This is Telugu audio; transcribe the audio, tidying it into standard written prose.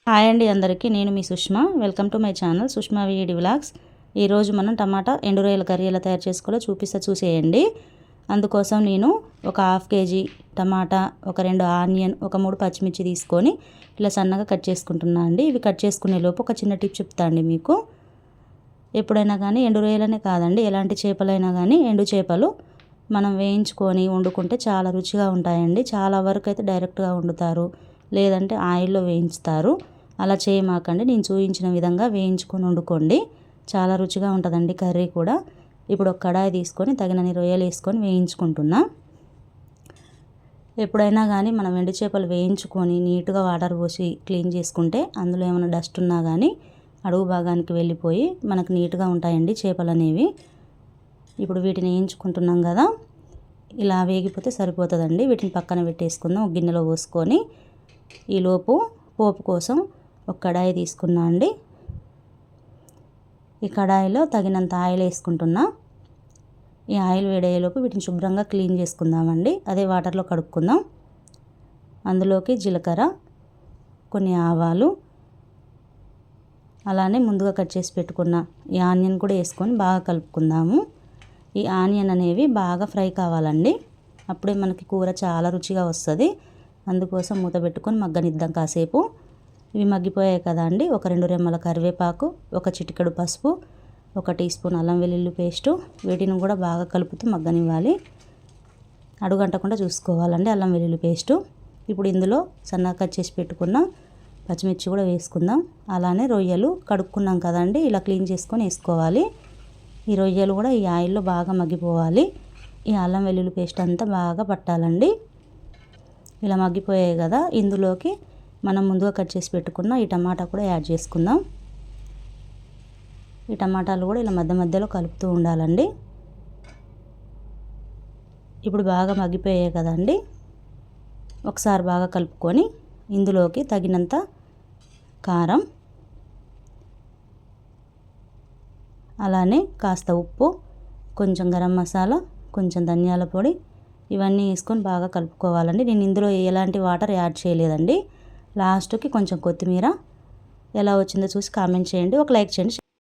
హాయ్ అండి అందరికీ, నేను మీ Sushma. Welcome to my channel Sushma Veedi vlogs. ఈరోజు మనం టమాటా ఎండు రొయ్యల కర్రీ ఎలా తయారు చేసుకోవాలో చూసేయండి. అందుకోసం నేను ఒక హాఫ్ కేజీ టమాటా, ఒక 2 ఆనియన్, ఒక 3 పచ్చిమిర్చి తీసుకొని ఇలా సన్నగా కట్ చేసుకుంటున్నా అండి. ఇవి కట్ చేసుకునే లోపు ఒక చిన్న టిప్ చెప్తా అండి మీకు. ఎప్పుడైనా కానీ ఎండు రొయ్యలనే కాదండి, ఎలాంటి చేపలైనా కానీ ఎండు చేపలు మనం వేయించుకొని వండుకుంటే చాలా రుచిగా ఉంటాయండి. చాలా వరకు అయితే డైరెక్ట్గా వండుతారు, లేదంటే ఆయిల్లో వేయించుతారు. అలా చేయమాకండి, నేను చూపించిన విధంగా వేయించుకొని వండుకోండి. చాలా రుచిగా ఉంటుందండి కర్రీ కూడా. ఇప్పుడు ఒక కడాయి తీసుకొని తగినన్ని రొయ్యలు వేసుకొని వేయించుకుంటున్నా. ఎప్పుడైనా కానీ మనం ఎండు చేపలు వేయించుకొని నీట్గా వాటర్ పోసి క్లీన్ చేసుకుంటే అందులో ఏమైనా డస్ట్ ఉన్నా కానీ అడుగు భాగానికి వెళ్ళిపోయి మనకు నీట్గా ఉంటాయండి చేపలు అనేవి. ఇప్పుడు వీటిని వేయించుకుంటున్నాం కదా, ఇలా వేగిపోతే సరిపోతుందండి. వీటిని పక్కన పెట్టేసుకుందాం. ఒక గిన్నెలో పోసుకొని ఈలోపు పోపు కోసం ఒక కడాయి తీసుకున్నా అండి. ఈ కడాయిలో తగినంత ఆయిల్ వేసుకుంటున్నా. ఈ ఆయిల్ వేడయ్యేలోపు వీటిని శుభ్రంగా క్లీన్ చేసుకుందామండి. అదే వాటర్లో కడుక్కుందాం. అందులోకి జీలకర్ర, కొన్ని ఆవాలు, అలానే ముందుగా కట్ చేసి పెట్టుకున్న ఈ ఆనియన్ కూడా వేసుకొని బాగా కలుపుకుందాము. ఈ ఆనియన్ అనేవి బాగా ఫ్రై కావాలండి, అప్పుడే మనకి కూర చాలా రుచిగా వస్తుంది. అందుకోసం మూత పెట్టుకొని మగ్గనిద్దాం కాసేపు. ఇవి మగ్గిపోయాయి కదా అండి. ఒక 2 రెమ్మల కరివేపాకు, ఒక చిటికెడు పసుపు, 1 టీ స్పూన్ అల్లం వెల్లుల్లి పేస్టు, వీటిని కూడా బాగా కలుపుతూ మగ్గనివ్వాలి. అడుగంటకుండా చూసుకోవాలండి అల్లం వెల్లుల్లి పేస్టు. ఇప్పుడు ఇందులో సన్నగా కట్ చేసి పెట్టుకున్న పచ్చిమిర్చి కూడా వేసుకుందాం. అలానే రొయ్యలు కడుక్కున్నాం కదండి, ఇలా క్లీన్ చేసుకొని వేసుకోవాలి. ఈ రొయ్యలు కూడా ఈ ఆయిల్లో బాగా మగ్గిపోవాలి. ఈ అల్లం వెల్లుల్లి పేస్ట్ అంతా బాగా పట్టాలండి. ఇలా మగ్గిపోయాయి కదా, ఇందులోకి మనం ముందుగా కట్ చేసి పెట్టుకున్న ఈ టమాటా కూడా యాడ్ చేసుకుందాం. ఈ టమాటాలు కూడా ఇలా మధ్య మధ్యలో కలుపుతూ ఉండాలండి. ఇప్పుడు బాగా మగ్గిపోయాయి కదండి, ఒకసారి బాగా కలుపుకొని ఇందులోకి తగినంత కారం, అలానే కాస్త ఉప్పు, కొంచెం గరం మసాలా, కొంచెం ధనియాల పొడి, ఇవన్నీ వేసుకొని బాగా కలుపుకోవాలండి. నేను ఇందులో ఎలాంటి వాటర్ యాడ్ చేయలేదండి. లాస్ట్కి కొంచెం కొత్తిమీర. ఎలా వచ్చిందో చూసి కామెంట్ చేయండి, ఒక లైక్ చేయండి.